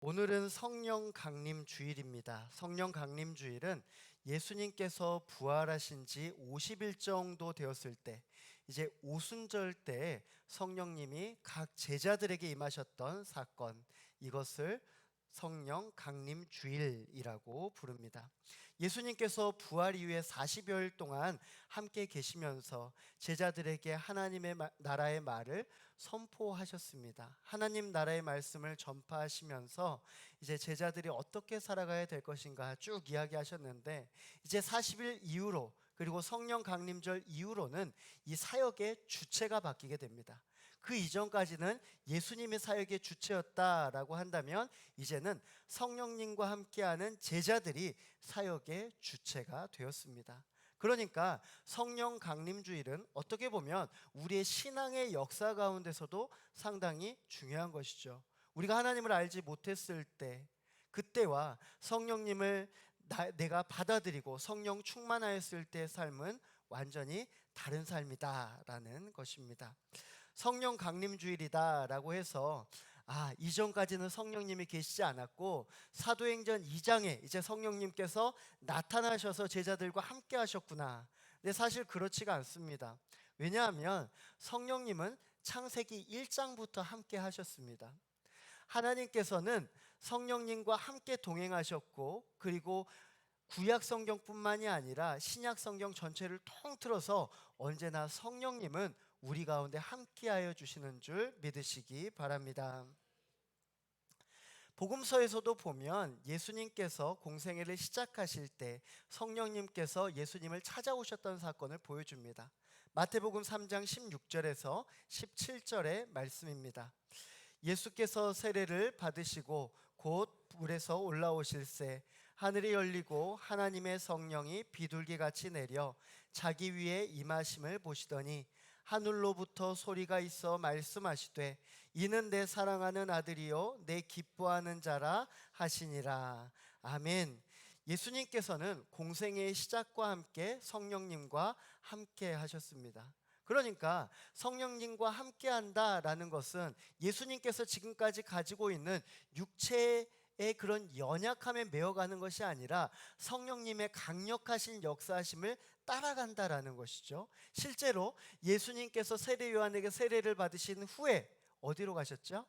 오늘은 성령 강림 주일입니다. 성령 강림 주일은 예수님께서 부활하신 지 50일 정도 되었을 때, 이제 오순절 때 성령님이 각 제자들에게 임하셨던 사건, 이것을 성령 강림 주일이라고 부릅니다. 예수님께서 부활 이후에 40여일 동안 함께 계시면서 제자들에게 하나님의 나라의 말을 선포하셨습니다. 하나님 나라의 말씀을 전파하시면서 이제 제자들이 어떻게 살아가야 될 것인가 쭉 이야기하셨는데, 이제 40일 이후로, 그리고 성령 강림절 이후로는 이 사역의 주체가 바뀌게 됩니다. 그 이전까지는 예수님의 사역의 주체였다라고 한다면, 이제는 성령님과 함께하는 제자들이 사역의 주체가 되었습니다. 그러니까 성령 강림주일은 어떻게 보면 우리의 신앙의 역사 가운데서도 상당히 중요한 것이죠. 우리가 하나님을 알지 못했을 때, 그때와 성령님을 내가 받아들이고 성령 충만하였을 때의 삶은 완전히 다른 삶이다라는 것입니다. 성령 강림주일이다라고 해서 이전까지는 성령님이 계시지 않았고 사도행전 2장에 이제 성령님께서 나타나셔서 제자들과 함께 하셨구나. 근데 사실 그렇지가 않습니다. 왜냐하면 성령님은 창세기 1장부터 함께 하셨습니다. 하나님께서는 성령님과 함께 동행하셨고, 그리고 구약 성경뿐만이 아니라 신약 성경 전체를 통틀어서 언제나 성령님은 우리 가운데 함께하여 주시는 줄 믿으시기 바랍니다. 복음서에서도 보면 예수님께서 공생애를 시작하실 때 성령님께서 예수님을 찾아오셨던 사건을 보여줍니다. 마태복음 3장 16절에서 17절의 말씀입니다. 예수께서 세례를 받으시고 곧 불에서 올라오실새 하늘이 열리고 하나님의 성령이 비둘기같이 내려 자기 위에 임하심을 보시더니 하늘로부터 소리가 있어 말씀하시되 이는 내 사랑하는 아들이요 내 기뻐하는 자라 하시니라. 아멘. 예수님께서는 공생애의 시작과 함께 성령님과 함께 하셨습니다. 그러니까 성령님과 함께 한다라는 것은 예수님께서 지금까지 가지고 있는 육체의 그런 연약함에 매어가는 것이 아니라 성령님의 강력하신 역사하심을 따라간다라는 것이죠. 실제로 예수님께서 세례 요한에게 세례를 받으신 후에 어디로 가셨죠?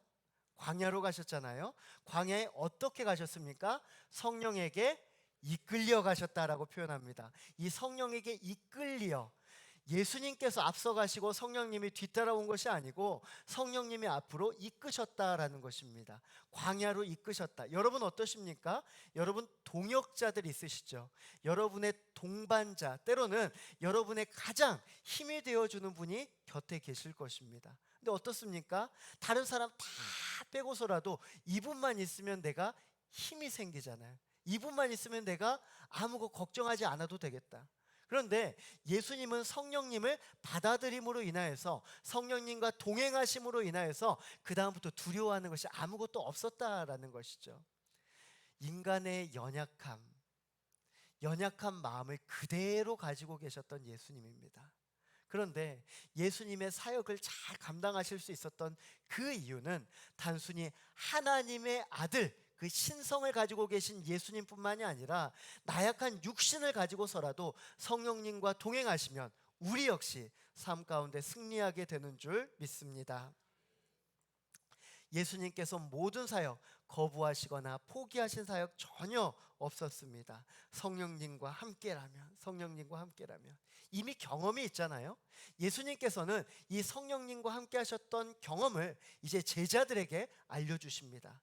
광야로 가셨잖아요. 광야에 어떻게 가셨습니까? 성령에게 이끌려 가셨다라고 표현합니다. 이 성령에게 이끌려, 예수님께서 앞서가시고 성령님이 뒤따라온 것이 아니고 성령님이 앞으로 이끄셨다라는 것입니다. 광야로 이끄셨다. 여러분 어떠십니까? 여러분 동역자들 있으시죠? 여러분의 동반자, 때로는 여러분의 가장 힘이 되어주는 분이 곁에 계실 것입니다. 근데 어떻습니까? 다른 사람 다 빼고서라도 이분만 있으면 내가 힘이 생기잖아요. 이분만 있으면 내가 아무것도 걱정하지 않아도 되겠다. 그런데 예수님은 성령님을 받아들임으로 인하여서, 성령님과 동행하심으로 인하여서 그 다음부터 두려워하는 것이 아무것도 없었다라는 것이죠. 인간의 연약한 마음을 그대로 가지고 계셨던 예수님입니다. 그런데 예수님의 사역을 잘 감당하실 수 있었던 그 이유는 단순히 하나님의 아들, 그 신성을 가지고 계신 예수님뿐만이 아니라 나약한 육신을 가지고서라도 성령님과 동행하시면 우리 역시 삶 가운데 승리하게 되는 줄 믿습니다. 예수님께서 모든 사역 거부하시거나 포기하신 사역 전혀 없었습니다. 성령님과 함께라면 이미 경험이 있잖아요. 예수님께서는 이 성령님과 함께 하셨던 경험을 이제 제자들에게 알려주십니다.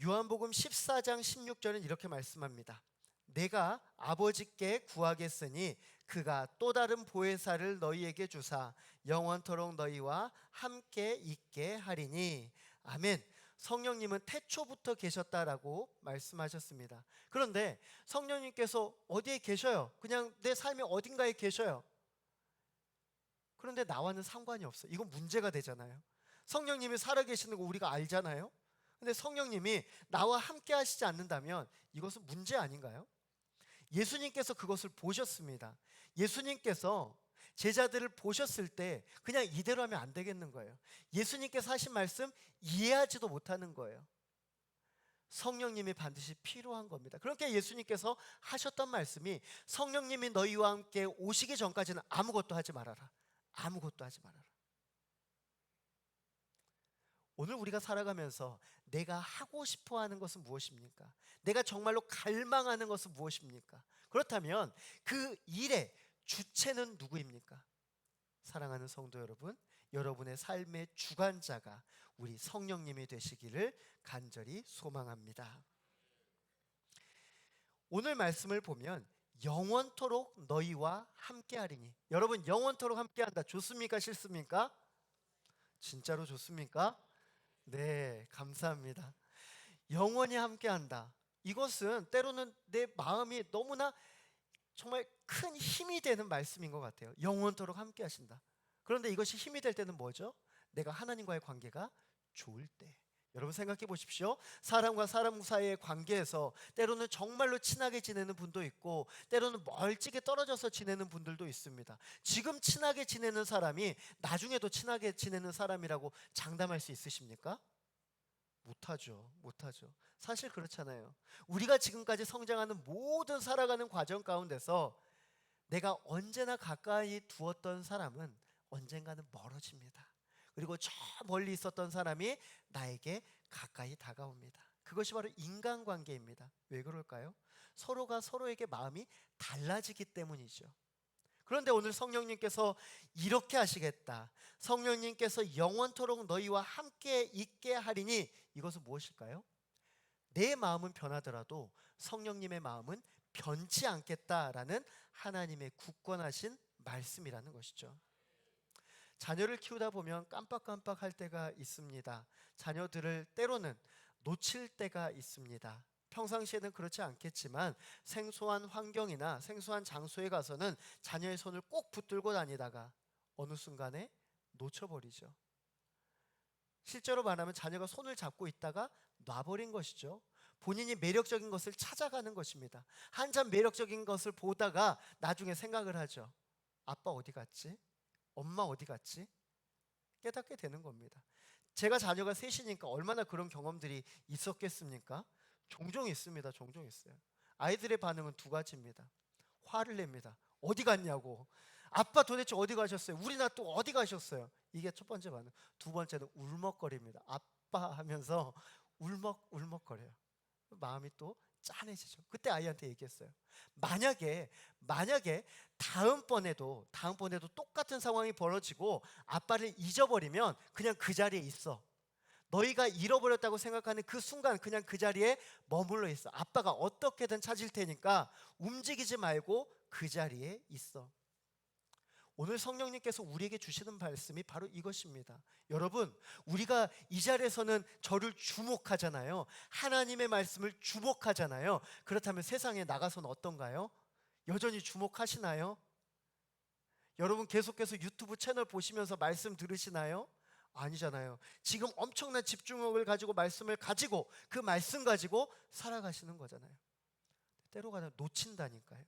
요한복음 14장 16절은 이렇게 말씀합니다. 내가 아버지께 구하겠으니 그가 또 다른 보혜사를 너희에게 주사 영원토록 너희와 함께 있게 하리니. 아멘. 성령님은 태초부터 계셨다라고 말씀하셨습니다. 그런데 성령님께서 어디에 계셔요? 그냥 내 삶의 어딘가에 계셔요. 그런데 나와는 상관이 없어요. 이건 문제가 되잖아요. 성령님이 살아계시는 거 우리가 알잖아요. 근데 성령님이 나와 함께 하시지 않는다면 이것은 문제 아닌가요? 예수님께서 그것을 보셨습니다. 예수님께서 제자들을 보셨을 때 그냥 이대로 하면 안 되겠는 거예요. 예수님께서 하신 말씀 이해하지도 못하는 거예요. 성령님이 반드시 필요한 겁니다. 그러니까 예수님께서 하셨던 말씀이 성령님이 너희와 함께 오시기 전까지는 아무것도 하지 말아라. 아무것도 하지 말아라. 오늘 우리가 살아가면서 내가 하고 싶어 하는 것은 무엇입니까? 내가 정말로 갈망하는 것은 무엇입니까? 그렇다면 그 일의 주체는 누구입니까? 사랑하는 성도 여러분, 여러분의 삶의 주관자가 우리 성령님이 되시기를 간절히 소망합니다. 오늘 말씀을 보면 영원토록 너희와 함께하리니, 여러분 영원토록 함께한다 좋습니까? 싫습니까? 진짜로 좋습니까? 네, 감사합니다. 영원히 함께한다. 이것은 때로는 내 마음이 너무나 정말 큰 힘이 되는 말씀인 것 같아요. 영원토록 함께하신다. 그런데 이것이 힘이 될 때는 뭐죠? 내가 하나님과의 관계가 좋을 때. 여러분 생각해 보십시오. 사람과 사람 사이의 관계에서 때로는 정말로 친하게 지내는 분도 있고 때로는 멀찍이 떨어져서 지내는 분들도 있습니다. 지금 친하게 지내는 사람이 나중에도 친하게 지내는 사람이라고 장담할 수 있으십니까? 못하죠. 사실 그렇잖아요. 우리가 지금까지 성장하는 모든 살아가는 과정 가운데서 내가 언제나 가까이 두었던 사람은 언젠가는 멀어집니다. 그리고 저 멀리 있었던 사람이 나에게 가까이 다가옵니다. 그것이 바로 인간관계입니다. 왜 그럴까요? 서로가 서로에게 마음이 달라지기 때문이죠. 그런데 오늘 성령님께서 이렇게 하시겠다. 성령님께서 영원토록 너희와 함께 있게 하리니, 이것은 무엇일까요? 내 마음은 변하더라도 성령님의 마음은 변치 않겠다라는 하나님의 굳건하신 말씀이라는 것이죠. 자녀를 키우다 보면 깜빡깜빡할 때가 있습니다. 자녀들을 때로는 놓칠 때가 있습니다. 평상시에는 그렇지 않겠지만 생소한 환경이나 생소한 장소에 가서는 자녀의 손을 꼭 붙들고 다니다가 어느 순간에 놓쳐버리죠. 실제로 말하면 자녀가 손을 잡고 있다가 놔버린 것이죠. 본인이 매력적인 것을 찾아가는 것입니다. 한참 매력적인 것을 보다가 나중에 생각을 하죠. 아빠 어디 갔지? 엄마 어디 갔지? 깨닫게 되는 겁니다. 제가 자녀가 셋이니까 얼마나 그런 경험들이 있었겠습니까? 종종 있습니다. 종종 있어요. 아이들의 반응은 두 가지입니다. 화를 냅니다. 어디 갔냐고. 아빠 도대체 어디 가셨어요? 우리나 또 어디 가셨어요? 이게 첫 번째 반응. 두 번째는 울먹거립니다. 아빠 하면서 울먹울먹거려요. 마음이 또 짠해지죠. 그때 아이한테 얘기했어요. 만약에 다음번에도 똑같은 상황이 벌어지고 아빠를 잊어버리면 그냥 그 자리에 있어. 너희가 잃어버렸다고 생각하는 그 순간 그냥 그 자리에 머물러 있어. 아빠가 어떻게든 찾을 테니까 움직이지 말고 그 자리에 있어. 오늘 성령님께서 우리에게 주시는 말씀이 바로 이것입니다. 여러분, 우리가 이 자리에서는 저를 주목하잖아요. 하나님의 말씀을 주목하잖아요. 그렇다면 세상에 나가서는 어떤가요? 여전히 주목하시나요? 여러분 계속해서 유튜브 채널 보시면서 말씀 들으시나요? 아니잖아요. 지금 엄청난 집중력을 가지고 말씀을 가지고 그 말씀 가지고 살아가시는 거잖아요. 때로가 놓친다니까요.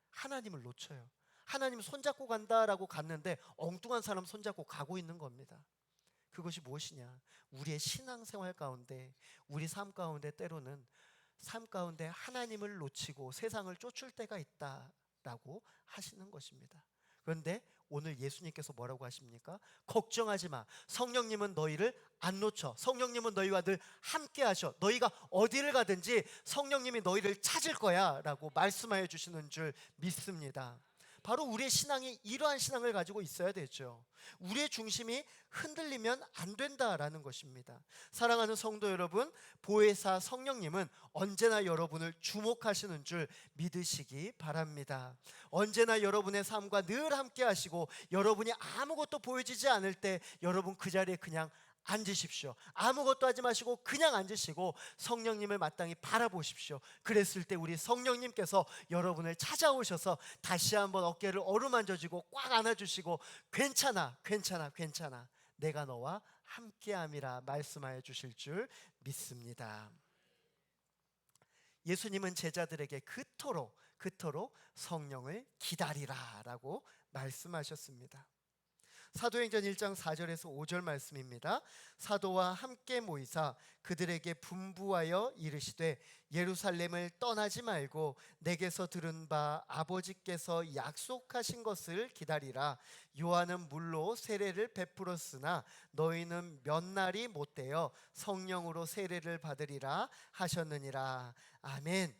하나님을 놓쳐요. 하나님 손잡고 간다라고 갔는데 엉뚱한 사람 손잡고 가고 있는 겁니다. 그것이 무엇이냐? 우리의 신앙생활 가운데, 우리 삶 가운데 때로는 삶 가운데 하나님을 놓치고 세상을 쫓을 때가 있다라고 하시는 것입니다. 그런데 오늘 예수님께서 뭐라고 하십니까? 걱정하지 마. 성령님은 너희를 안 놓쳐. 성령님은 너희와 늘 함께 하셔. 너희가 어디를 가든지 성령님이 너희를 찾을 거야 라고 말씀하여 주시는 줄 믿습니다. 바로 우리의 신앙이 이러한 신앙을 가지고 있어야 되죠. 우리의 중심이 흔들리면 안 된다라는 것입니다. 사랑하는 성도 여러분, 보혜사 성령님은 언제나 여러분을 주목하시는 줄 믿으시기 바랍니다. 언제나 여러분의 삶과 늘 함께 하시고 여러분이 아무것도 보여지지 않을 때 여러분 그 자리에 그냥 앉으십시오. 아무것도 하지 마시고 그냥 앉으시고 성령님을 마땅히 바라보십시오. 그랬을 때 우리 성령님께서 여러분을 찾아오셔서 다시 한번 어깨를 어루만져주고 꽉 안아주시고 괜찮아 내가 너와 함께함이라 말씀하여 주실 줄 믿습니다. 예수님은 제자들에게 그토록 성령을 기다리라 라고 말씀하셨습니다. 사도행전 1장 4절에서 5절 말씀입니다. 사도와 함께 모이사 그들에게 분부하여 이르시되 예루살렘을 떠나지 말고 내게서 들은 바 아버지께서 약속하신 것을 기다리라. 요한은 물로 세례를 베풀었으나 너희는 몇 날이 못되어 성령으로 세례를 받으리라 하셨느니라. 아멘.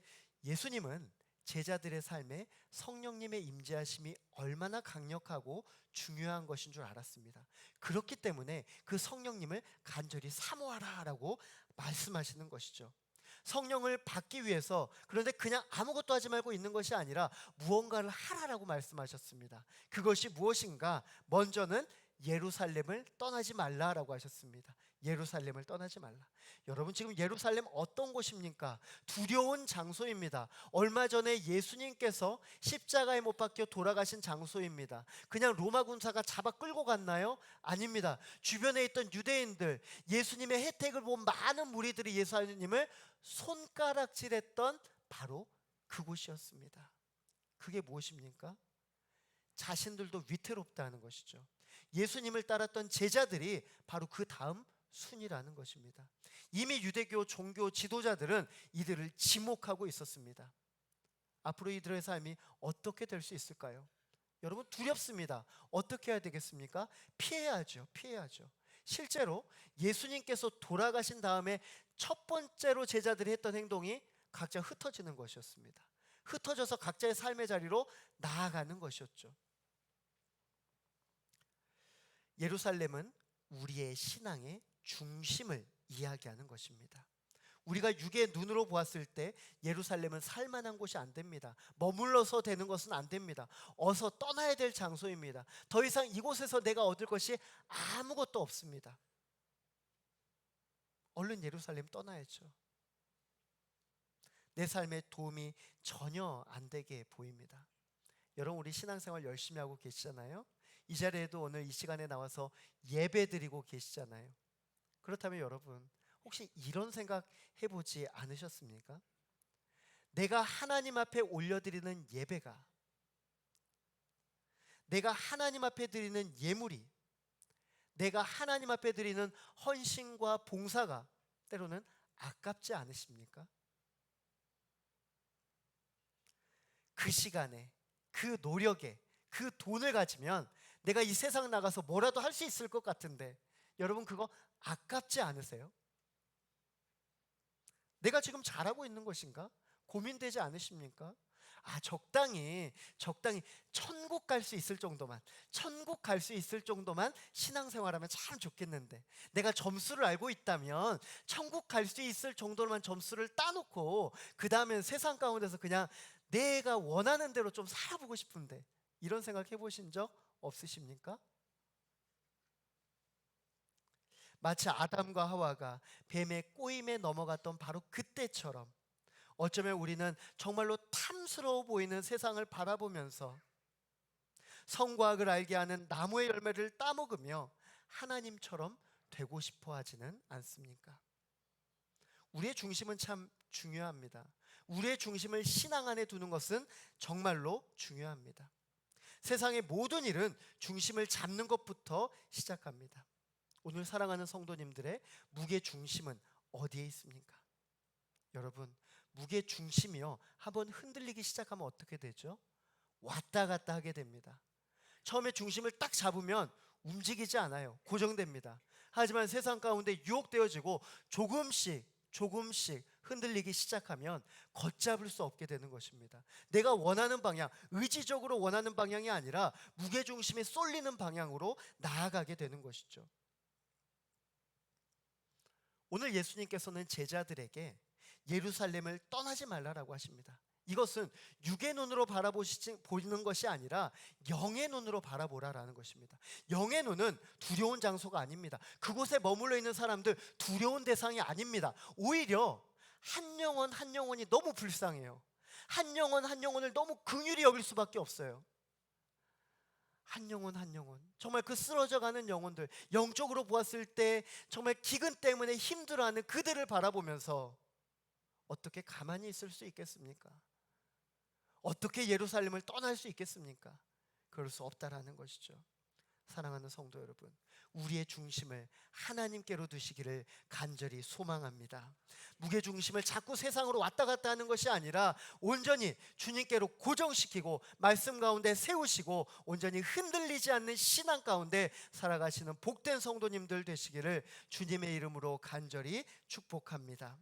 예수님은 제자들의 삶에 성령님의 임재하심이 얼마나 강력하고 중요한 것인 줄 알았습니다. 그렇기 때문에 그 성령님을 간절히 사모하라라고 말씀하시는 것이죠. 성령을 받기 위해서, 그런데 그냥 아무것도 하지 말고 있는 것이 아니라 무언가를 하라라고 말씀하셨습니다. 그것이 무엇인가? 먼저는 예루살렘을 떠나지 말라라고 하셨습니다. 예루살렘을 떠나지 말라. 여러분, 지금 예루살렘 어떤 곳입니까? 두려운 장소입니다. 얼마 전에 예수님께서 십자가에 못 박혀 돌아가신 장소입니다. 그냥 로마 군사가 잡아 끌고 갔나요? 아닙니다. 주변에 있던 유대인들, 예수님의 혜택을 본 많은 무리들이 예수님을 손가락질했던 바로 그곳이었습니다. 그게 무엇입니까? 자신들도 위태롭다는 것이죠. 예수님을 따랐던 제자들이 바로 그 다음 순이라는 것입니다. 이미 유대교 종교 지도자들은 이들을 지목하고 있었습니다. 앞으로 이들의 삶이 어떻게 될 수 있을까요? 여러분, 두렵습니다. 어떻게 해야 되겠습니까? 피해야죠. 실제로 예수님께서 돌아가신 다음에 첫 번째로 제자들이 했던 행동이 각자 흩어지는 것이었습니다. 흩어져서 각자의 삶의 자리로 나아가는 것이었죠. 예루살렘은 우리의 신앙의 중심을 이야기하는 것입니다. 우리가 육의 눈으로 보았을 때 예루살렘은 살만한 곳이 안 됩니다. 머물러서 되는 것은 안 됩니다. 어서 떠나야 될 장소입니다. 더 이상 이곳에서 내가 얻을 것이 아무것도 없습니다. 얼른 예루살렘 떠나야죠. 내 삶에 도움이 전혀 안 되게 보입니다. 여러분, 우리 신앙생활 열심히 하고 계시잖아요. 이 자리에도 오늘 이 시간에 나와서 예배 드리고 계시잖아요. 그렇다면 여러분, 혹시 이런 생각 해보지 않으셨습니까? 내가 하나님 앞에 올려드리는 예배가, 내가 하나님 앞에 드리는 예물이, 내가 하나님 앞에 드리는 헌신과 봉사가 때로는 아깝지 않으십니까? 그 시간에, 그 노력에, 그 돈을 가지면 내가 이 세상 나가서 뭐라도 할 수 있을 것 같은데, 여러분, 그거 아깝지 않으세요? 내가 지금 잘하고 있는 것인가? 고민되지 않으십니까? 적당히 천국 갈 수 있을 정도만 신앙생활하면 참 좋겠는데, 내가 점수를 알고 있다면 천국 갈 수 있을 정도로만 점수를 따놓고 그 다음엔 세상 가운데서 그냥 내가 원하는 대로 좀 살아보고 싶은데, 이런 생각 해보신 적 없으십니까? 마치 아담과 하와가 뱀의 꼬임에 넘어갔던 바로 그때처럼, 어쩌면 우리는 정말로 탐스러워 보이는 세상을 바라보면서 성과학을 알게 하는 나무의 열매를 따먹으며 하나님처럼 되고 싶어 하지는 않습니까? 우리의 중심은 참 중요합니다. 우리의 중심을 신앙 안에 두는 것은 정말로 중요합니다. 세상의 모든 일은 중심을 잡는 것부터 시작합니다. 오늘 사랑하는 성도님들의 무게 중심은 어디에 있습니까? 여러분, 무게 중심이요, 한번 흔들리기 시작하면 어떻게 되죠? 왔다 갔다 하게 됩니다. 처음에 중심을 딱 잡으면 움직이지 않아요. 고정됩니다. 하지만 세상 가운데 유혹되어지고 조금씩 흔들리기 시작하면 걷잡을 수 없게 되는 것입니다. 내가 원하는 방향, 의지적으로 원하는 방향이 아니라 무게중심이 쏠리는 방향으로 나아가게 되는 것이죠. 오늘 예수님께서는 제자들에게 예루살렘을 떠나지 말라라고 하십니다. 이것은 육의 눈으로 보는 것이 아니라 영의 눈으로 바라보라라는 것입니다. 영의 눈은 두려운 장소가 아닙니다. 그곳에 머물러 있는 사람들 두려운 대상이 아닙니다. 오히려 한 영혼이 너무 불쌍해요. 한 영혼을 너무 긍휼히 여길 수밖에 없어요. 한 영혼 정말 그 쓰러져가는 영혼들, 영적으로 보았을 때 정말 기근 때문에 힘들어하는 그들을 바라보면서 어떻게 가만히 있을 수 있겠습니까? 어떻게 예루살렘을 떠날 수 있겠습니까? 그럴 수 없다라는 것이죠. 사랑하는 성도 여러분, 우리의 중심을 하나님께로 두시기를 간절히 소망합니다. 무게중심을 자꾸 세상으로 왔다 갔다 하는 것이 아니라 온전히 주님께로 고정시키고 말씀 가운데 세우시고 온전히 흔들리지 않는 신앙 가운데 살아가시는 복된 성도님들 되시기를 주님의 이름으로 간절히 축복합니다.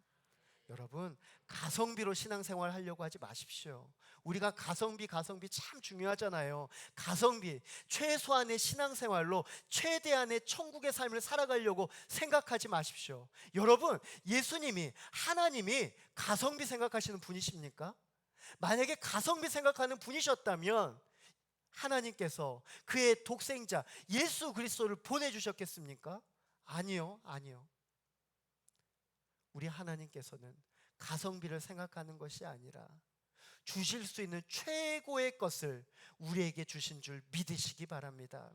여러분, 가성비로 신앙생활 하려고 하지 마십시오. 우리가 가성비 참 중요하잖아요. 가성비, 최소한의 신앙생활로 최대한의 천국의 삶을 살아가려고 생각하지 마십시오. 여러분, 예수님이, 하나님이 가성비 생각하시는 분이십니까? 만약에 가성비 생각하는 분이셨다면 하나님께서 그의 독생자 예수 그리스도를 보내주셨겠습니까? 아니요. 우리 하나님께서는 가성비를 생각하는 것이 아니라 주실 수 있는 최고의 것을 우리에게 주신 줄 믿으시기 바랍니다.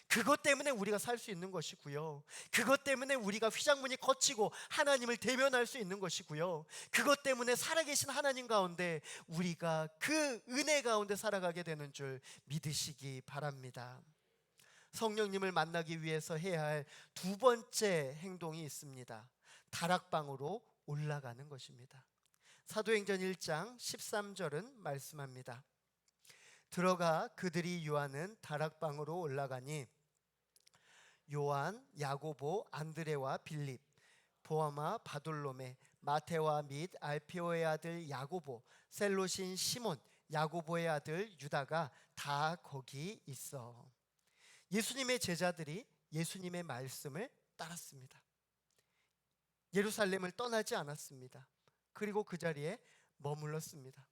그것 때문에 우리가 살 수 있는 것이고요, 그것 때문에 우리가 휘장문이 거치고 하나님을 대면할 수 있는 것이고요, 그것 때문에 살아계신 하나님 가운데 우리가 그 은혜 가운데 살아가게 되는 줄 믿으시기 바랍니다. 성령님을 만나기 위해서 해야 할 두 번째 행동이 있습니다. 다락방으로 올라가는 것입니다. 사도행전 1장 13절은 말씀합니다. 들어가 그들이 요하는 다락방으로 올라가니 요한, 야고보, 안드레와 빌립, 보아마, 바돌로메, 마테와 및 알피오의 아들 야고보, 셀로신 시몬, 야고보의 아들 유다가 다 거기 있어. 예수님의 제자들이 예수님의 말씀을 따랐습니다. 예루살렘을 떠나지 않았습니다. 그리고 그 자리에 머물렀습니다.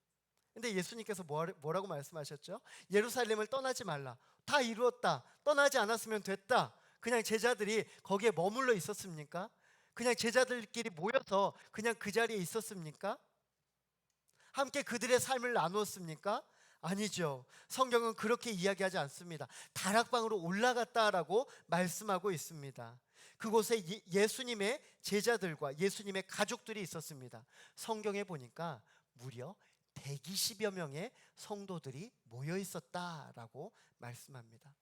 근데 예수님께서 뭐라고 말씀하셨죠? 예루살렘을 떠나지 말라. 다 이루었다. 떠나지 않았으면 됐다. 그냥 제자들이 거기에 머물러 있었습니까? 그냥 제자들끼리 모여서 그냥 그 자리에 있었습니까? 함께 그들의 삶을 나누었습니까? 아니죠. 성경은 그렇게 이야기하지 않습니다. 다락방으로 올라갔다라고 말씀하고 있습니다. 그곳에 예수님의 제자들과 예수님의 가족들이 있었습니다. 성경에 보니까 무려 120여 명의 성도들이 모여 있었다라고 말씀합니다.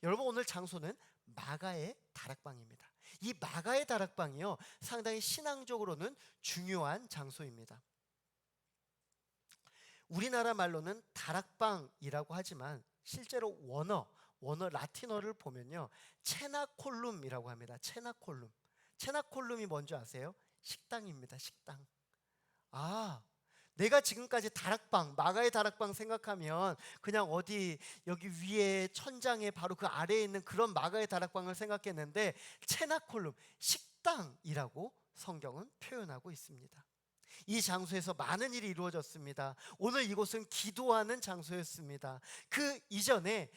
여러분, 오늘 장소는 마가의 다락방입니다. 이 마가의 다락방이요, 상당히 신앙적으로는 중요한 장소입니다. 우리나라 말로는 다락방이라고 하지만 실제로 원어 라틴어를 보면요, 체나콜룸이라고 합니다. 체나콜룸이 뭔지 아세요? 식당입니다. 식당. 내가 지금까지 다락방, 마가의 다락방 생각하면 그냥 어디 여기 위에 천장에 바로 그 아래에 있는 그런 마가의 다락방을 생각했는데, 체나콜룸, 식당이라고 성경은 표현하고 있습니다. 이 장소에서 많은 일이 이루어졌습니다. 오늘 이곳은 기도하는 장소였습니다. 그 이전에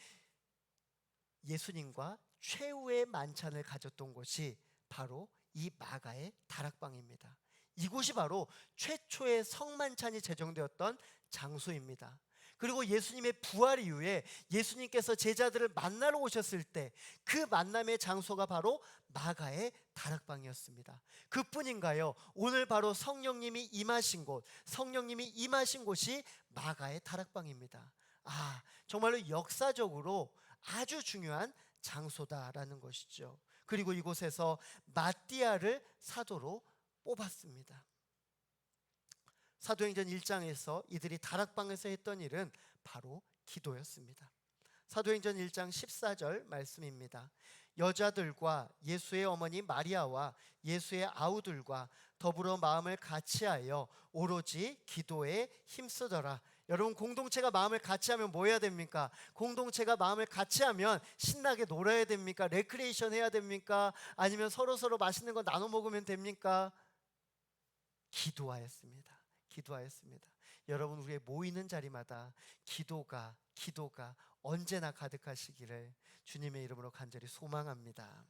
예수님과 최후의 만찬을 가졌던 곳이 바로 이 마가의 다락방입니다. 이곳이 바로 최초의 성만찬이 제정되었던 장소입니다. 그리고 예수님의 부활 이후에 예수님께서 제자들을 만나러 오셨을 때 그 만남의 장소가 바로 마가의 다락방이었습니다. 그뿐인가요? 오늘 바로 성령님이 임하신 곳이 마가의 다락방입니다. 정말로 역사적으로 아주 중요한 장소다라는 것이죠. 그리고 이곳에서 마띠아를 사도로 뽑았습니다. 사도행전 1장에서 이들이 다락방에서 했던 일은 바로 기도였습니다. 사도행전 1장 14절 말씀입니다. 여자들과 예수의 어머니 마리아와 예수의 아우들과 더불어 마음을 같이하여 오로지 기도에 힘쓰더라. 여러분, 공동체가 마음을 같이하면 뭐 해야 됩니까? 공동체가 마음을 같이하면 신나게 놀아야 됩니까? 레크레이션 해야 됩니까? 아니면 서로 맛있는 거 나눠 먹으면 됩니까? 기도하였습니다. 여러분, 우리의 모이는 자리마다 기도가 언제나 가득하시기를 주님의 이름으로 간절히 소망합니다.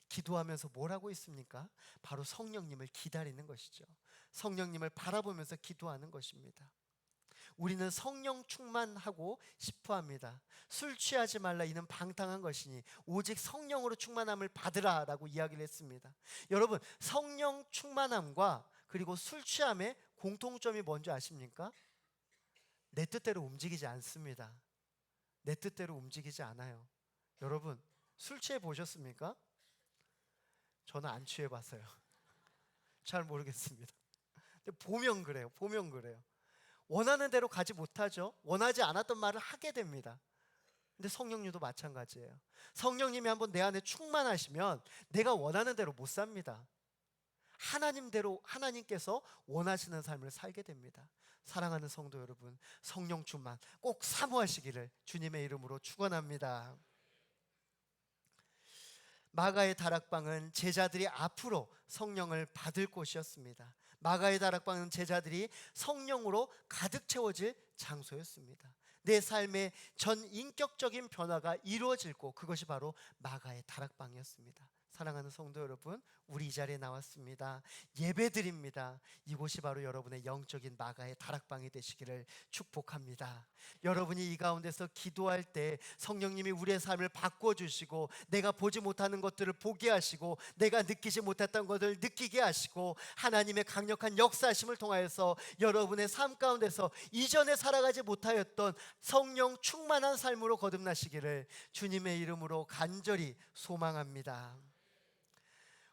기도하면서 뭘 하고 있습니까? 바로 성령님을 기다리는 것이죠. 성령님을 바라보면서 기도하는 것입니다. 우리는 성령 충만하고 싶어합니다. 술 취하지 말라, 이는 방탕한 것이니 오직 성령으로 충만함을 받으라 라고 이야기를 했습니다. 여러분, 성령 충만함과 그리고 술 취함의 공통점이 뭔지 아십니까? 내 뜻대로 움직이지 않습니다. 내 뜻대로 움직이지 않아요. 여러분, 술 취해 보셨습니까? 저는 안 취해 봤어요. 잘 모르겠습니다. 근데 보면 그래요. 보면 그래요. 원하는 대로 가지 못하죠. 원하지 않았던 말을 하게 됩니다. 근데 성령님도 마찬가지예요. 성령님이 한번 내 안에 충만하시면 내가 원하는 대로 못 삽니다. 하나님대로, 하나님께서 원하시는 삶을 살게 됩니다. 사랑하는 성도 여러분, 성령 충만 꼭 사모하시기를 주님의 이름으로 축원합니다. 마가의 다락방은 제자들이 앞으로 성령을 받을 곳이었습니다. 마가의 다락방은 제자들이 성령으로 가득 채워질 장소였습니다. 내 삶의 전 인격적인 변화가 이루어질 곳, 그것이 바로 마가의 다락방이었습니다. 사랑하는 성도 여러분, 우리 이 자리에 나왔습니다. 예배드립니다. 이곳이 바로 여러분의 영적인 마가의 다락방이 되시기를 축복합니다. 여러분이 이 가운데서 기도할 때 성령님이 우리의 삶을 바꿔주시고, 내가 보지 못하는 것들을 보게 하시고, 내가 느끼지 못했던 것을 느끼게 하시고, 하나님의 강력한 역사하심을 통하여서 여러분의 삶 가운데서 이전에 살아가지 못하였던 성령 충만한 삶으로 거듭나시기를 주님의 이름으로 간절히 소망합니다.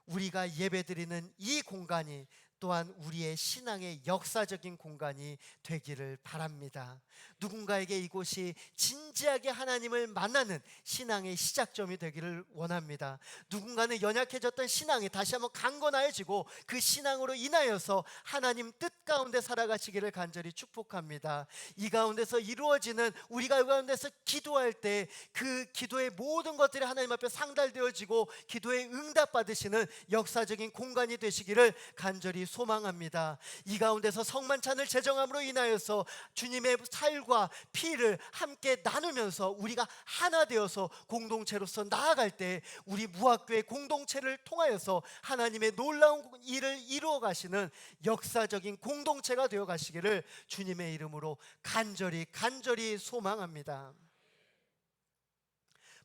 우리가 예배드리는 이 공간이 또한 우리의 신앙의 역사적인 공간이 되기를 바랍니다. 누군가에게 이곳이 진지하게 하나님을 만나는 신앙의 시작점이 되기를 원합니다. 누군가는 연약해졌던 신앙이 다시 한번 강건해지고 그 신앙으로 인하여서 하나님 뜻 가운데 살아가시기를 간절히 축복합니다. 이 가운데서 이루어지는, 우리가 이 가운데서 기도할 때 그 기도의 모든 것들이 하나님 앞에 상달되어지고 기도에 응답받으시는 역사적인 공간이 되시기를 간절히 소망합니다. 이 가운데서 성만찬을 제정함으로 인하여서 주님의 살과 피를 함께 나누면서 우리가 하나 되어서 공동체로서 나아갈 때 우리 무학교의 공동체를 통하여서 하나님의 놀라운 일을 이루어 가시는 역사적인 공동체가 되어 가시기를 주님의 이름으로 간절히 소망합니다.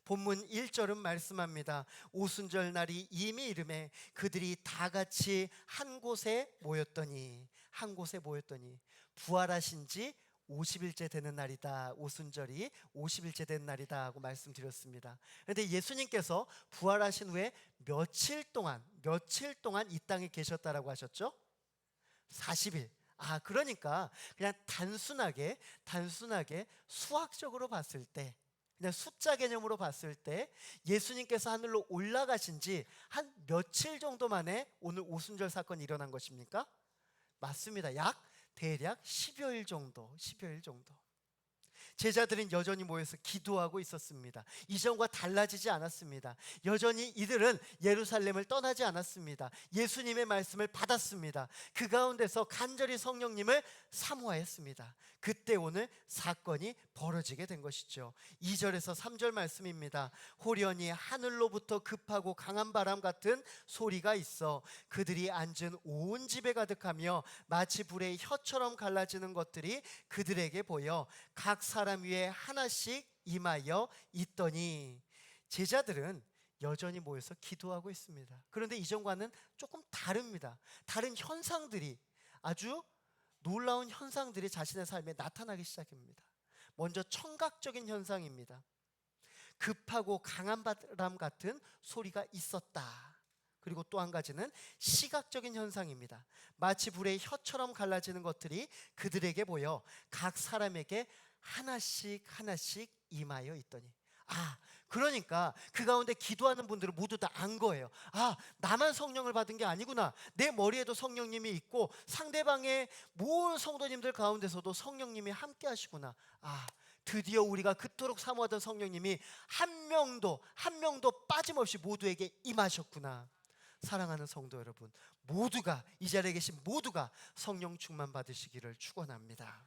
본문 1절은 말씀합니다. 오순절 날이 이미 이르매 그들이 다 같이 한 곳에 모였더니 부활하신 지 50일째 되는 날이다. 오순절이 50일째 된 날이다 하고 말씀드렸습니다. 그런데 예수님께서 부활하신 후에 며칠 동안 이 땅에 계셨다라고 하셨죠? 40일. 그러니까 그냥 단순하게 수학적으로 봤을 때, 그냥 숫자 개념으로 봤을 때 예수님께서 하늘로 올라가신 지 한 며칠 정도 만에 오늘 오순절 사건이 일어난 것입니까? 맞습니다. 대략 10여일 정도. 제자들은 여전히 모여서 기도하고 있었습니다. 이전과 달라지지 않았습니다. 여전히 이들은 예루살렘을 떠나지 않았습니다. 예수님의 말씀을 받았습니다. 그 가운데서 간절히 성령님을 사모하였습니다. 그때 오늘 사건이 벌어지게 된 것이죠. 2절에서 3절 말씀입니다. 호련히 하늘로부터 급하고 강한 바람 같은 소리가 있어 그들이 앉은 온 집에 가득하며 마치 불의 혀처럼 갈라지는 것들이 그들에게 보여 각 사람 위에 하나씩 임하여 있더니, 제자들은 여전히 모여서 기도하고 있습니다. 그런데 이전과는 조금 다릅니다. 다른 현상들이, 아주 놀라운 현상들이 자신의 삶에 나타나기 시작합니다. 먼저 청각적인 현상입니다. 급하고 강한 바람 같은 소리가 있었다. 그리고 또 한 가지는 시각적인 현상입니다. 마치 불의 혀처럼 갈라지는 것들이 그들에게 보여 각 사람에게 하나씩 임하여 있더니, 그러니까 그 가운데 기도하는 분들은 모두 다 안 거예요. 나만 성령을 받은 게 아니구나. 내 머리에도 성령님이 있고 상대방의 모든 성도님들 가운데서도 성령님이 함께 하시구나. 드디어 우리가 그토록 사모하던 성령님이 한 명도 빠짐없이 모두에게 임하셨구나. 사랑하는 성도 여러분, 모두가, 이 자리에 계신 모두가 성령 충만 받으시기를 축원합니다.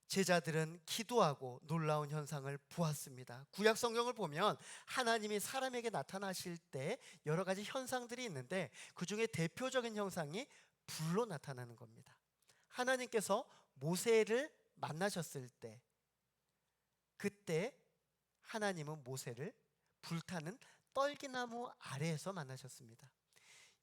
제자들은 기도하고 놀라운 현상을 보았습니다. 구약 성경을 보면 하나님이 사람에게 나타나실 때 여러 가지 현상들이 있는데 그 중에 대표적인 현상이 불로 나타나는 겁니다. 하나님께서 모세를 만나셨을 때, 그때 하나님은 모세를 불타는 떨기나무 아래에서 만나셨습니다.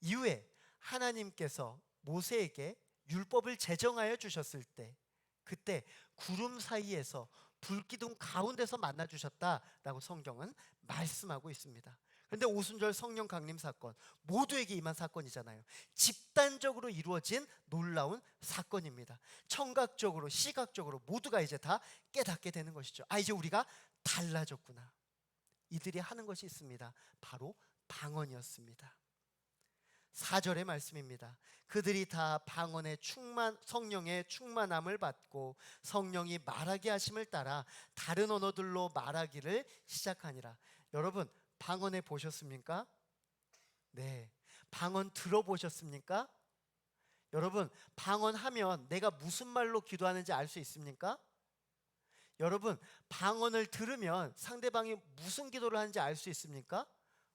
이후에 하나님께서 모세에게 율법을 제정하여 주셨을 때, 그때 구름 사이에서 불기둥 가운데서 만나 주셨다라고 성경은 말씀하고 있습니다. 그런데 오순절 성령 강림 사건, 모두에게 임한 사건이잖아요. 집단적으로 이루어진 놀라운 사건입니다. 청각적으로, 시각적으로 모두가 이제 다 깨닫게 되는 것이죠. 이제 우리가 달라졌구나. 이들이 하는 것이 있습니다. 바로 방언이었습니다. 4절의 말씀입니다. 그들이 다 방언의 성령의 충만함을 받고 성령이 말하게 하심을 따라 다른 언어들로 말하기를 시작하니라. 여러분, 방언해 보셨습니까? 네. 방언 들어보셨습니까? 여러분, 방언하면 내가 무슨 말로 기도하는지 알 수 있습니까? 여러분, 방언을 들으면 상대방이 무슨 기도를 하는지 알 수 있습니까?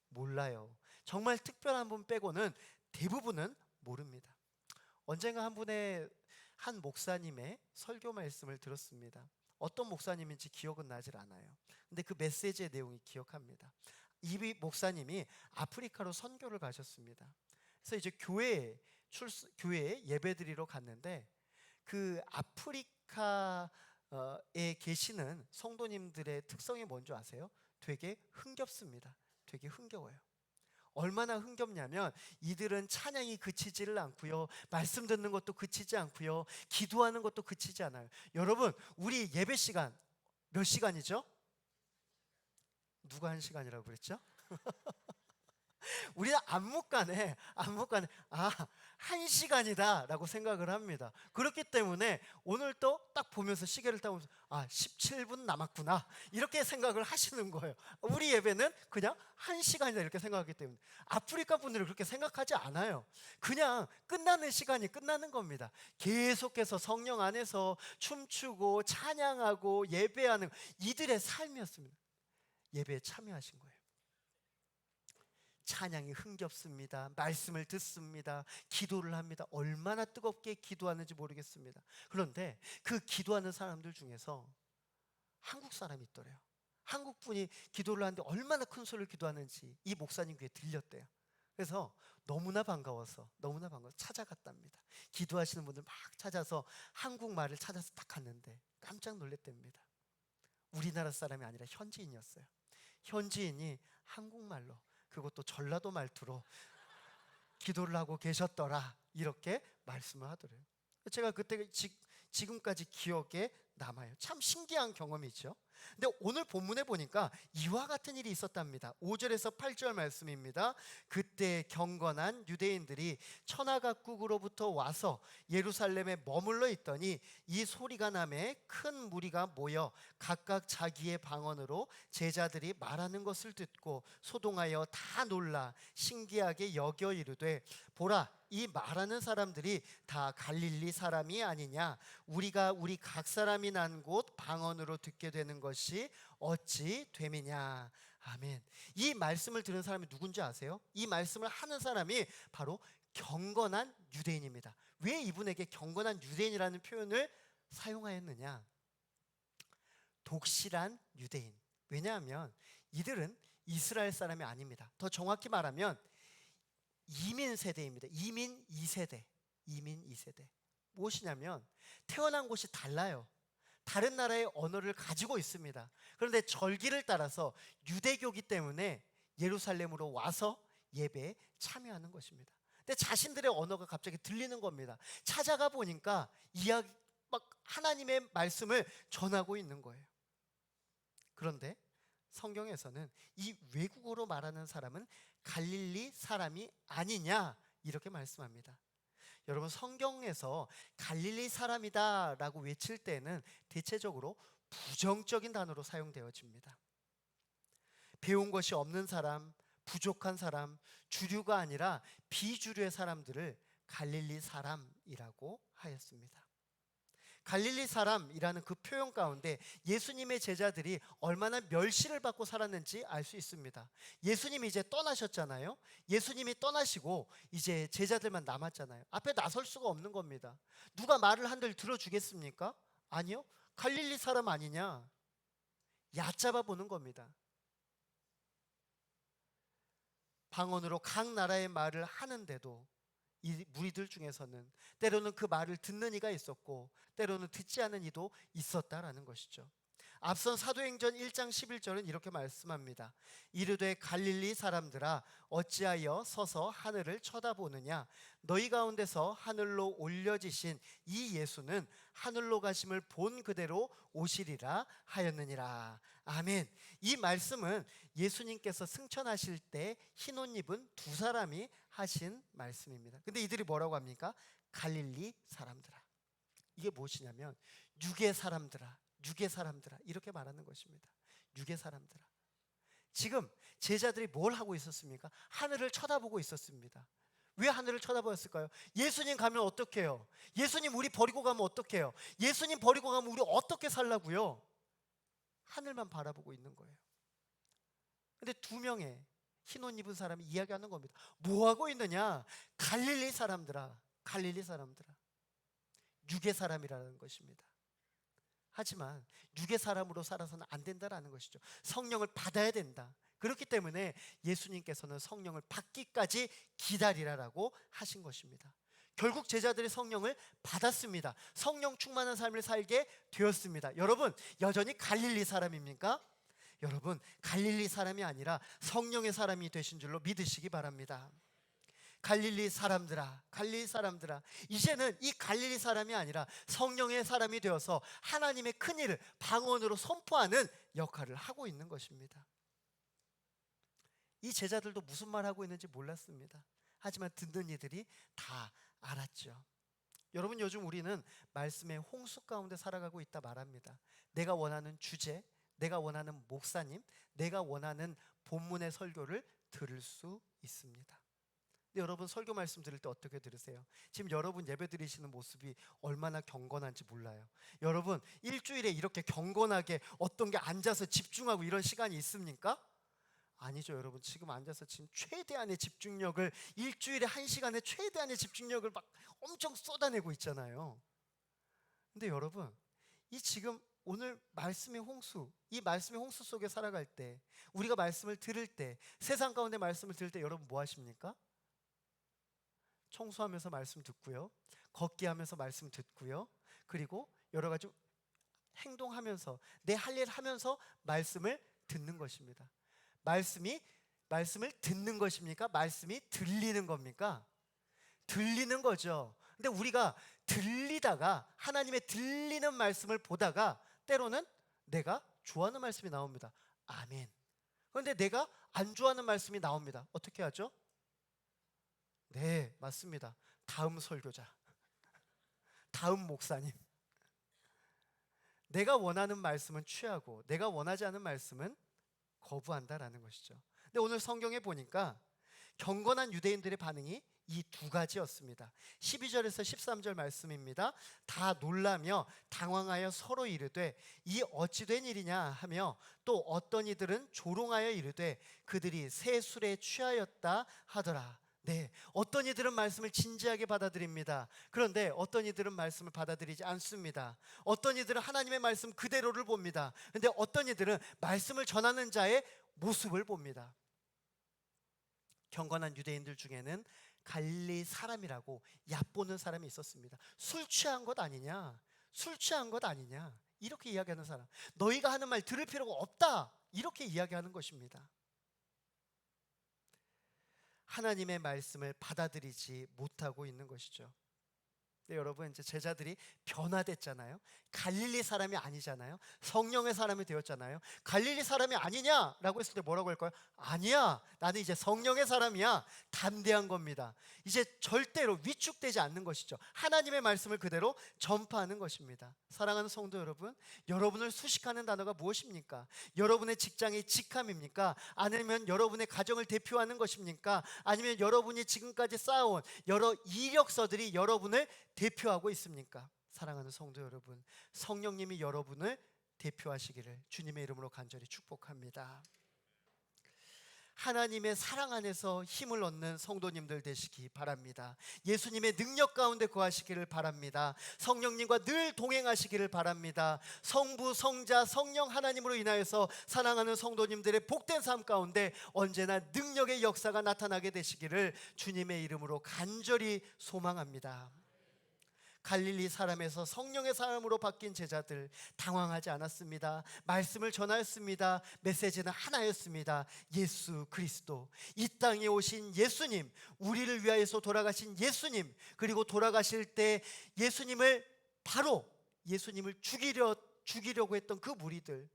몰라요. 정말 특별한 분 빼고는 대부분은 모릅니다. 언젠가 한 목사님의 설교 말씀을 들었습니다. 어떤 목사님인지 기억은 나질 않아요. 근데 그 메시지의 내용이 기억합니다. 이 목사님이 아프리카로 선교를 가셨습니다. 그래서 이제 교회에 예배드리러 갔는데, 그 아프리카에 계시는 성도님들의 특성이 뭔지 아세요? 되게 흥겹습니다. 되게 흥겨워요. 얼마나 흥겹냐면 이들은 찬양이 그치지를 않고요, 말씀 듣는 것도 그치지 않고요, 기도하는 것도 그치지 않아요. 여러분, 우리 예배 시간 몇 시간이죠? 누가 1시간이라고 그랬죠? 우리는 안목간에 1시간이다 라고 생각을 합니다. 그렇기 때문에 오늘 또 딱 보면서 시계를 딱 보면서 17분 남았구나 이렇게 생각을 하시는 거예요. 우리 예배는 그냥 1시간이다 이렇게 생각하기 때문에. 아프리카 분들은 그렇게 생각하지 않아요. 그냥 끝나는 시간이 끝나는 겁니다. 계속해서 성령 안에서 춤추고 찬양하고 예배하는 이들의 삶이었습니다. 예배에 참여하신 거예요. 찬양이 흥겹습니다. 말씀을 듣습니다. 기도를 합니다. 얼마나 뜨겁게 기도하는지 모르겠습니다. 그런데 그 기도하는 사람들 중에서 한국 사람이 있더래요. 한국 분이 기도를 하는데 얼마나 큰 소리를 기도하는지 이 목사님 귀에 들렸대요. 그래서 너무나 반가워서 찾아갔답니다. 기도하시는 분들 막 찾아서 한국말을 찾아서 딱 갔는데 깜짝 놀랐답니다. 우리나라 사람이 아니라 현지인이었어요. 현지인이 한국말로, 그것도 전라도 말투로 기도를 하고 계셨더라 이렇게 말씀을 하더래요. 제가 그때 지금까지 기억에 남아요. 참 신기한 경험이죠. 근데 오늘 본문에 보니까 이와 같은 일이 있었답니다. 5절에서 8절 말씀입니다. 그때 경건한 유대인들이 천하각국으로부터 와서 예루살렘에 머물러 있더니 이 소리가 나매 큰 무리가 모여 각각 자기의 방언으로 제자들이 말하는 것을 듣고 소동하여 다 놀라 신기하게 여겨 이르되, 보라, 이 말하는 사람들이 다 갈릴리 사람이 아니냐? 우리가 우리 각 사람이 난 곳 방언으로 듣게 되는 것이 어찌 됨이냐? 아멘. 이 말씀을 들은 사람이 누군지 아세요? 이 말씀을 하는 사람이 바로 경건한 유대인입니다. 왜 이분에게 경건한 유대인이라는 표현을 사용하였느냐? 독실한 유대인. 왜냐하면 이들은 이스라엘 사람이 아닙니다. 더 정확히 말하면 이민 세대입니다. 이민 2세대. 무엇이냐면 태어난 곳이 달라요. 다른 나라의 언어를 가지고 있습니다. 그런데 절기를 따라서 유대교기 때문에 예루살렘으로 와서 예배에 참여하는 것입니다. 근데 자신들의 언어가 갑자기 들리는 겁니다. 찾아가 보니까 하나님의 말씀을 전하고 있는 거예요. 그런데 성경에서는 이 외국어로 말하는 사람은 갈릴리 사람이 아니냐 이렇게 말씀합니다. 여러분, 성경에서 갈릴리 사람이다 라고 외칠 때는 대체적으로 부정적인 단어로 사용되어집니다. 배운 것이 없는 사람, 부족한 사람, 주류가 아니라 비주류의 사람들을 갈릴리 사람이라고 하였습니다. 갈릴리 사람이라는 그 표현 가운데 예수님의 제자들이 얼마나 멸시를 받고 살았는지 알 수 있습니다. 예수님이 이제 떠나셨잖아요. 예수님이 떠나시고 이제 제자들만 남았잖아요. 앞에 나설 수가 없는 겁니다. 누가 말을 한들 들어주겠습니까? 아니요. 갈릴리 사람 아니냐? 얕잡아 보는 겁니다. 방언으로 각 나라의 말을 하는데도 이 무리들 중에서는 때로는 그 말을 듣는 이가 있었고 때로는 듣지 않는 이도 있었다라는 것이죠. 앞선 사도행전 1장 11절은 이렇게 말씀합니다. 이르되 갈릴리 사람들아 어찌하여 서서 하늘을 쳐다보느냐 너희 가운데서 하늘로 올려지신 이 예수는 하늘로 가심을 본 그대로 오시리라 하였느니라. 아멘. 이 말씀은 예수님께서 승천하실 때 흰 옷 입은 두 사람이 하신 말씀입니다. 근데 이들이 뭐라고 합니까? 갈릴리 사람들아. 이게 무엇이냐면 육의 사람들아, 육의 사람들아 이렇게 말하는 것입니다. 육의 사람들아. 지금 제자들이 뭘 하고 있었습니까? 하늘을 쳐다보고 있었습니다. 왜 하늘을 쳐다보았을까요? 예수님 가면 어떡해요? 예수님 우리 버리고 가면 어떡해요? 예수님 버리고 가면 우리 어떻게 살라고요? 하늘만 바라보고 있는 거예요. 근데 두 명의 흰 옷 입은 사람이 이야기하는 겁니다. 뭐 하고 있느냐? 갈릴리 사람들아, 갈릴리 사람들아. 육의 사람이라는 것입니다. 하지만 육의 사람으로 살아서는 안 된다라는 것이죠. 성령을 받아야 된다. 그렇기 때문에 예수님께서는 성령을 받기까지 기다리라라고 하신 것입니다. 결국 제자들이 성령을 받았습니다. 성령 충만한 삶을 살게 되었습니다. 여러분 여전히 갈릴리 사람입니까? 여러분 갈릴리 사람이 아니라 성령의 사람이 되신 줄로 믿으시기 바랍니다. 갈릴리 사람들아, 갈릴리 사람들아. 이제는 이 갈릴리 사람이 아니라 성령의 사람이 되어서 하나님의 큰 일을 방언으로 선포하는 역할을 하고 있는 것입니다. 이 제자들도 무슨 말 하고 있는지 몰랐습니다. 하지만 듣는 이들이 다 알았죠. 여러분 요즘 우리는 말씀의 홍수 가운데 살아가고 있다 말합니다. 내가 원하는 주제, 내가 원하는 목사님, 내가 원하는 본문의 설교를 들을 수 있습니다. 근데 여러분 설교 말씀 들을 때 어떻게 들으세요? 지금 여러분 예배 드리시는 모습이 얼마나 경건한지 몰라요. 여러분 일주일에 이렇게 경건하게 어떤 게 앉아서 집중하고 이런 시간이 있습니까? 아니죠. 여러분 지금 앉아서 지금 최대한의 집중력을 일주일에 1시간에 최대한의 집중력을 막 엄청 쏟아내고 있잖아요. 근데 여러분 이 지금 오늘 말씀의 홍수, 이 말씀의 홍수 속에 살아갈 때 우리가 말씀을 들을 때 세상 가운데 말씀을 들을 때 여러분 뭐 하십니까? 청소하면서 말씀 듣고요, 걷기 하면서 말씀 듣고요, 그리고 여러 가지 행동하면서 내 할 일 하면서 말씀을 듣는 것입니다. 말씀을 듣는 것입니까? 말씀이 들리는 겁니까? 들리는 거죠. 근데 우리가 들리다가 하나님의 들리는 말씀을 보다가 때로는 내가 좋아하는 말씀이 나옵니다. 아멘. 그런데 내가 안 좋아하는 말씀이 나옵니다. 어떻게 하죠? 네, 맞습니다. 다음 설교자, 다음 목사님. 내가 원하는 말씀은 취하고 내가 원하지 않은 말씀은 거부한다라는 것이죠. 근데 오늘 성경에 보니까 경건한 유대인들의 반응이 이 두 가지였습니다. 12절에서 13절 말씀입니다. 다 놀라며 당황하여 서로 이르되 이 어찌 된 일이냐 하며 또 어떤 이들은 조롱하여 이르되 그들이 새 술에 취하였다 하더라. 네, 어떤 이들은 말씀을 진지하게 받아들입니다. 그런데 어떤 이들은 말씀을 받아들이지 않습니다. 어떤 이들은 하나님의 말씀 그대로를 봅니다. 그런데 어떤 이들은 말씀을 전하는 자의 모습을 봅니다. 경건한 유대인들 중에는 갈릴리 사람이라고 얕보는 사람이 있었습니다. 술 취한 것 아니냐, 술 취한 것 아니냐 이렇게 이야기하는 사람, 너희가 하는 말 들을 필요가 없다 이렇게 이야기하는 것입니다. 하나님의 말씀을 받아들이지 못하고 있는 것이죠. 네, 여러분 이제 제자들이 변화됐잖아요. 갈릴리 사람이 아니잖아요. 성령의 사람이 되었잖아요. 갈릴리 사람이 아니냐라고 했을 때 뭐라고 할까요? 아니야, 나는 이제 성령의 사람이야. 담대한 겁니다. 이제 절대로 위축되지 않는 것이죠. 하나님의 말씀을 그대로 전파하는 것입니다. 사랑하는 성도 여러분, 여러분을 수식하는 단어가 무엇입니까? 여러분의 직장이 직함입니까? 아니면 여러분의 가정을 대표하는 것입니까? 아니면 여러분이 지금까지 쌓아온 여러 이력서들이 여러분을 대표하고 있습니까? 사랑하는 성도 여러분, 성령님이 여러분을 대표하시기를 주님의 이름으로 간절히 축복합니다. 하나님의 사랑 안에서 힘을 얻는 성도님들 되시기 바랍니다. 예수님의 능력 가운데 거하시기를 바랍니다. 성령님과 늘 동행하시기를 바랍니다. 성부, 성자, 성령 하나님으로 인하여서 사랑하는 성도님들의 복된 삶 가운데 언제나 능력의 역사가 나타나게 되시기를 주님의 이름으로 간절히 소망합니다. 갈릴리 사람에서 성령의 사람으로 바뀐 제자들 당황하지 않았습니다. 말씀을 전하였습니다. 메시지는 하나였습니다. 예수 그리스도, 이 땅에 오신 예수님, 우리를 위하여서 돌아가신 예수님, 그리고 돌아가실 때 예수님을 죽이려고 했던 그 무리들,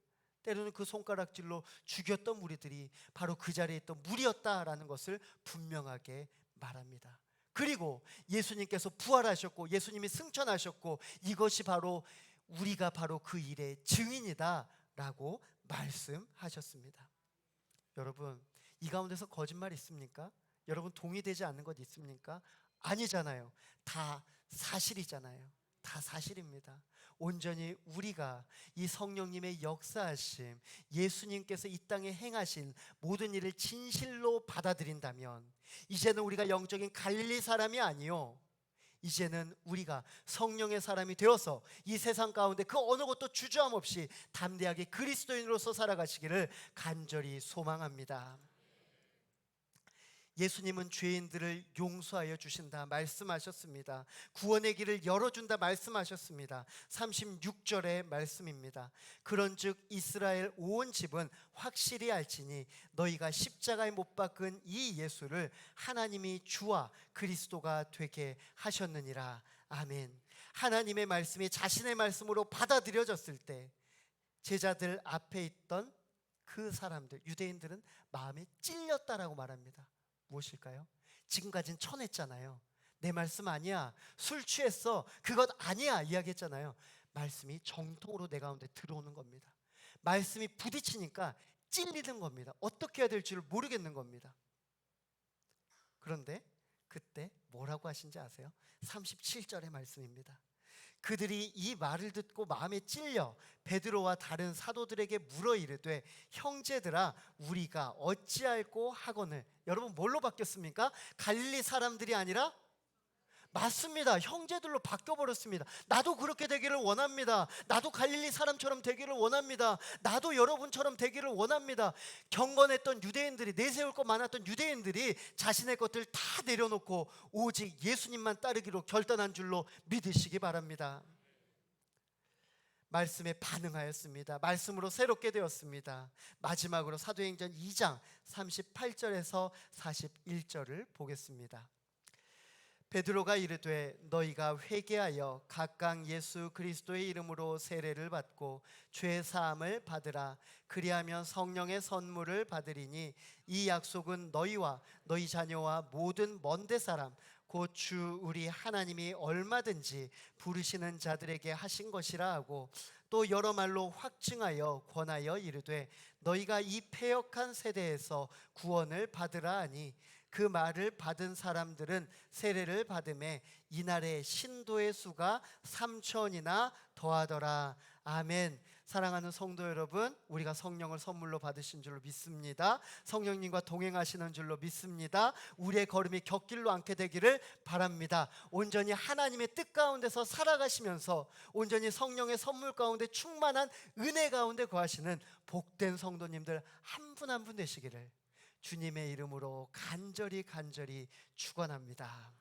때로는 그 손가락질로 죽였던 무리들이 바로 그 자리에 있던 무리였다라는 것을 분명하게 말합니다. 그리고 예수님께서 부활하셨고 예수님이 승천하셨고 이것이 바로 우리가 바로 그 일의 증인이다 라고 말씀하셨습니다. 여러분, 이 가운데서 거짓말 있습니까? 여러분, 동의되지 않는 것 있습니까? 아니잖아요. 다 사실이잖아요. 다 사실입니다. 온전히 우리가 이 성령님의 역사하심, 예수님께서 이 땅에 행하신 모든 일을 진실로 받아들인다면 이제는 우리가 영적인 갈릴리 사람이 아니요, 이제는 우리가 성령의 사람이 되어서 이 세상 가운데 그 어느 것도 주저함 없이 담대하게 그리스도인으로서 살아가시기를 간절히 소망합니다. 예수님은 죄인들을 용서하여 주신다 말씀하셨습니다. 구원의 길을 열어준다 말씀하셨습니다. 36절의 말씀입니다. 그런즉 이스라엘 온 집은 확실히 알지니 너희가 십자가에 못 박은 이 예수를 하나님이 주와 그리스도가 되게 하셨느니라. 아멘. 하나님의 말씀이 자신의 말씀으로 받아들여졌을 때 제자들 앞에 있던 그 사람들, 유대인들은 마음에 찔렸다라고 말합니다. 무엇일까요? 지금까지는 쳐냈잖아요. 내 말씀 아니야, 술 취했어, 그것 아니야 이야기했잖아요. 말씀이 정통으로 내 가운데 들어오는 겁니다. 말씀이 부딪히니까 찔리는 겁니다. 어떻게 해야 될지를 모르겠는 겁니다. 그런데 그때 뭐라고 하신지 아세요? 37절의 말씀입니다. 그들이 이 말을 듣고 마음에 찔려 베드로와 다른 사도들에게 물어 이르되 형제들아 우리가 어찌할꼬 하거늘. 여러분, 뭘로 바뀌었습니까? 갈릴리 사람들이 아니라, 맞습니다, 형제들로 바뀌어버렸습니다. 나도 그렇게 되기를 원합니다. 나도 갈릴리 사람처럼 되기를 원합니다. 나도 여러분처럼 되기를 원합니다. 경건했던 유대인들이, 내세울 것 많았던 유대인들이 자신의 것들 다 내려놓고 오직 예수님만 따르기로 결단한 줄로 믿으시기 바랍니다. 말씀에 반응하였습니다. 말씀으로 새롭게 되었습니다. 마지막으로 사도행전 2장 38절에서 41절을 보겠습니다. 베드로가 이르되 너희가 회개하여 각각 예수 그리스도의 이름으로 세례를 받고 죄 사함을 받으라. 그리하면 성령의 선물을 받으리니 이 약속은 너희와 너희 자녀와 모든 먼데 사람 곧 주 우리 하나님이 얼마든지 부르시는 자들에게 하신 것이라 하고, 또 여러 말로 확증하여 권하여 이르되 너희가 이 패역한 세대에서 구원을 받으라 하니, 그 말을 받은 사람들은 세례를 받음에 이날에 신도의 수가 3,000이나 더하더라. 아멘. 사랑하는 성도 여러분, 우리가 성령을 선물로 받으신 줄로 믿습니다. 성령님과 동행하시는 줄로 믿습니다. 우리의 걸음이 곁길로 않게 되기를 바랍니다. 온전히 하나님의 뜻 가운데서 살아가시면서 온전히 성령의 선물 가운데 충만한 은혜 가운데 거하시는 복된 성도님들 한 분 한 분 되시기를 주님의 이름으로 간절히 축원합니다.